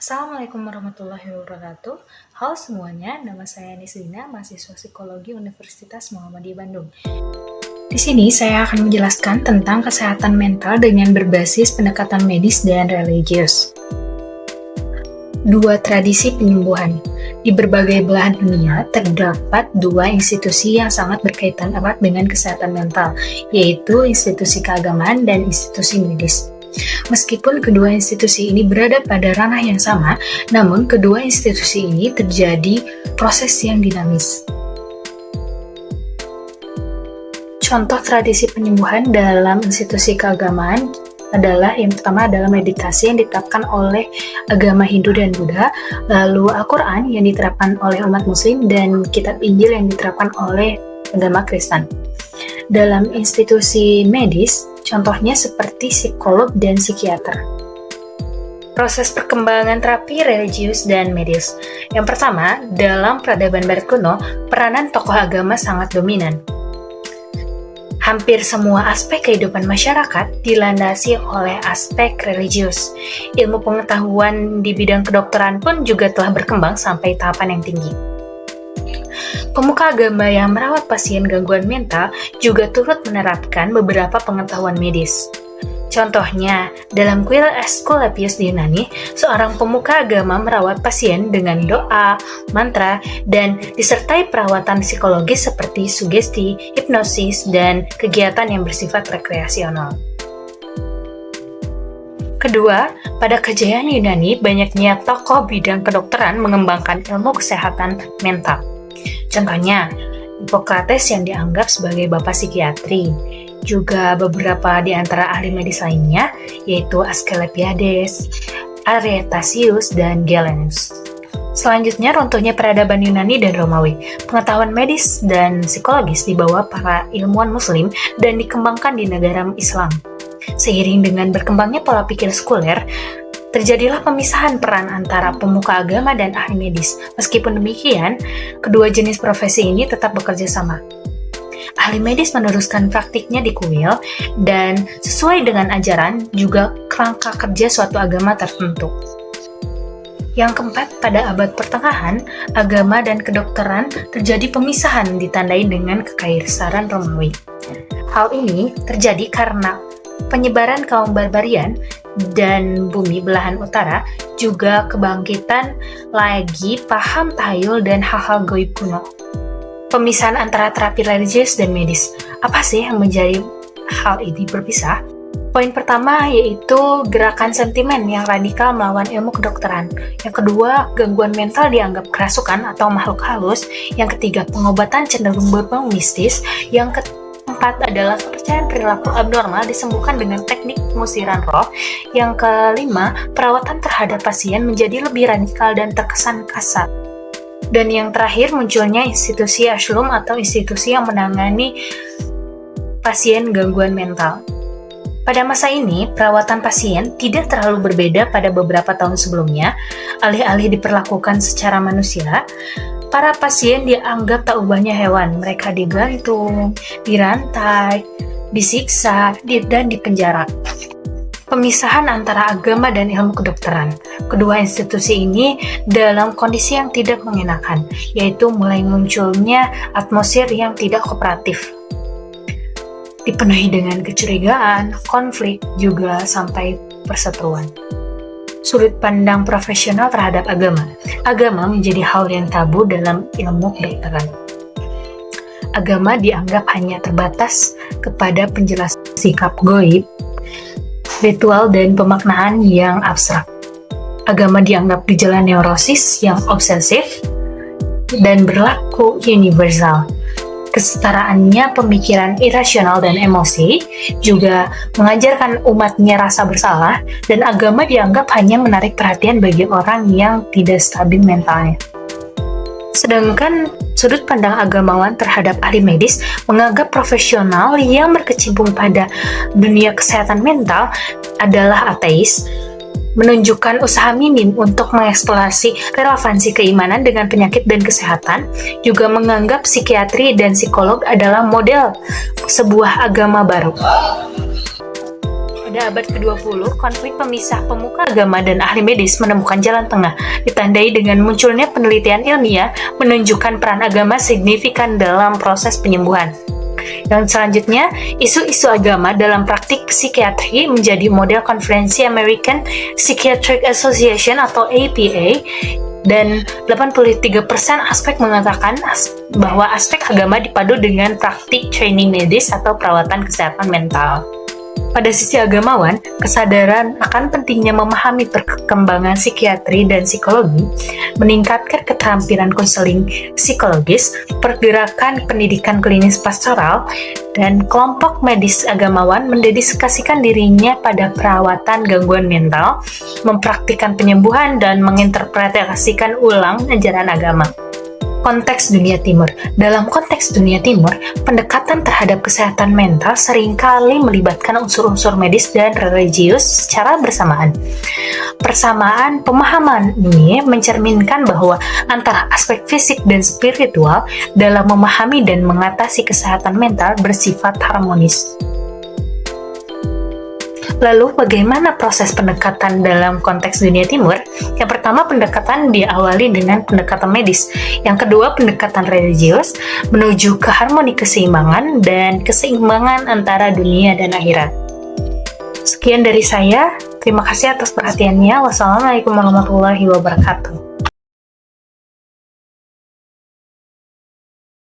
Assalamualaikum warahmatullahi wabarakatuh. Halo semuanya, nama saya Nislina, mahasiswa Psikologi Universitas Muhammadiyah Bandung. Di sini saya akan menjelaskan tentang kesehatan mental dengan berbasis pendekatan medis dan religius. Dua tradisi penyembuhan. Di berbagai belahan dunia, terdapat dua institusi yang sangat berkaitan erat dengan kesehatan mental, yaitu institusi keagamaan dan institusi medis. Meskipun kedua institusi ini berada pada ranah yang sama, namun kedua institusi ini terjadi proses yang dinamis. Contoh tradisi penyembuhan dalam institusi keagamaan adalah yang pertama adalah meditasi yang diterapkan oleh agama Hindu dan Buddha, lalu Al-Quran yang diterapkan oleh umat Muslim, dan kitab Injil yang diterapkan oleh agama Kristen. Dalam institusi medis, contohnya seperti psikolog dan psikiater. Proses perkembangan terapi religius dan medis. Yang pertama, dalam peradaban Barat kuno, peranan tokoh agama sangat dominan. Hampir semua aspek kehidupan masyarakat dilandasi oleh aspek religius. Ilmu pengetahuan di bidang kedokteran pun juga telah berkembang sampai tahapan yang tinggi. Pemuka agama yang merawat pasien gangguan mental juga turut menerapkan beberapa pengetahuan medis. Contohnya, dalam kuil Aesculapius di Yunani, seorang pemuka agama merawat pasien dengan doa, mantra, dan disertai perawatan psikologis seperti sugesti, hipnosis, dan kegiatan yang bersifat rekreasional. Kedua, pada kejayaan Yunani, banyaknya tokoh bidang kedokteran mengembangkan ilmu kesehatan mental. Contohnya, Hippocrates yang dianggap sebagai bapak psikiatri, juga beberapa di antara ahli medis lainnya, yaitu Asclepiades, Aretasius, dan Galenus. Selanjutnya, runtuhnya peradaban Yunani dan Romawi. Pengetahuan medis dan psikologis dibawa para ilmuwan Muslim dan dikembangkan di negara Islam. Seiring dengan berkembangnya pola pikir sekuler, terjadilah pemisahan peran antara pemuka agama dan ahli medis. Meskipun demikian, kedua jenis profesi ini tetap bekerja sama. Ahli medis meneruskan praktiknya di kuil dan sesuai dengan ajaran juga kerangka kerja suatu agama tertentu. Yang keempat, pada abad pertengahan, agama dan kedokteran terjadi pemisahan ditandai dengan kekaisaran Romawi. Hal ini terjadi karena penyebaran kaum barbarian dan bumi belahan utara, juga kebangkitan lagi paham tahayul dan hal-hal gaib kuno. Pemisahan antara terapi religius dan medis. Apa sih yang menjadi hal ini berpisah? Poin pertama yaitu gerakan sentimen yang radikal melawan ilmu kedokteran. Yang kedua, gangguan mental dianggap kerasukan atau makhluk halus. Yang ketiga, pengobatan cenderung berbau mistis. Yang keempat adalah kepercayaan perilaku abnormal disembuhkan dengan teknik pengusiran roh. Yang kelima, perawatan terhadap pasien menjadi lebih radikal dan terkesan kasar. Dan yang terakhir, munculnya institusi Asylum atau institusi yang menangani pasien gangguan mental. Pada masa ini, perawatan pasien tidak terlalu berbeda pada beberapa tahun sebelumnya. Alih-alih diperlakukan secara manusia, para pasien dianggap tak ubahnya hewan. Mereka digantung, dirantai, disiksa, dan dipenjara. Pemisahan antara agama dan ilmu kedokteran. Kedua institusi ini dalam kondisi yang tidak mengenakan, yaitu mulai munculnya atmosfer yang tidak kooperatif, dipenuhi dengan kecurigaan, konflik, juga sampai perseteruan. Sudut pandang profesional terhadap agama. Agama menjadi hal yang tabu dalam ilmu kedokteran. Agama dianggap hanya terbatas kepada penjelasan sikap gaib, ritual, dan pemaknaan yang abstrak. Agama dianggap gejala neurosis yang obsesif dan berlaku universal. Kesetaraannya pemikiran irasional dan emosi juga mengajarkan umatnya rasa bersalah, dan agama dianggap hanya menarik perhatian bagi orang yang tidak stabil mentalnya. Sedangkan sudut pandang agamawan terhadap ahli medis menganggap profesional yang berkecimpung pada dunia kesehatan mental adalah ateis, menunjukkan usaha minim untuk mengeksplorasi relevansi keimanan dengan penyakit dan kesehatan, juga menganggap psikiatri dan psikolog adalah model sebuah agama baru. Pada abad ke-20, konflik pemisah pemuka agama dan ahli medis menemukan jalan tengah, ditandai dengan munculnya penelitian ilmiah menunjukkan peran agama signifikan dalam proses penyembuhan. Yang selanjutnya, isu-isu agama dalam praktik psikiatri menjadi model konferensi American Psychiatric Association atau APA, dan 83% aspek mengatakan bahwa aspek agama dipadu dengan praktik training medis atau perawatan kesehatan mental. Pada sisi agamawan, kesadaran akan pentingnya memahami perkembangan psikiatri dan psikologi, meningkatkan keterampilan konseling psikologis, pergerakan pendidikan klinis pastoral, dan kelompok medis agamawan mendedikasikan dirinya pada perawatan gangguan mental, mempraktikkan penyembuhan, dan menginterpretasikan ulang ajaran agama. Konteks dunia timur. Dalam konteks dunia timur, pendekatan terhadap kesehatan mental seringkali melibatkan unsur-unsur medis dan religius secara bersamaan. Persamaan pemahaman ini mencerminkan bahwa antara aspek fisik dan spiritual dalam memahami dan mengatasi kesehatan mental bersifat harmonis. Lalu, bagaimana proses pendekatan dalam konteks dunia timur? Yang pertama, pendekatan diawali dengan pendekatan medis. Yang kedua, pendekatan religius menuju ke harmoni keseimbangan dan keseimbangan antara dunia dan akhirat. Sekian dari saya. Terima kasih atas perhatiannya. Wassalamualaikum warahmatullahi wabarakatuh.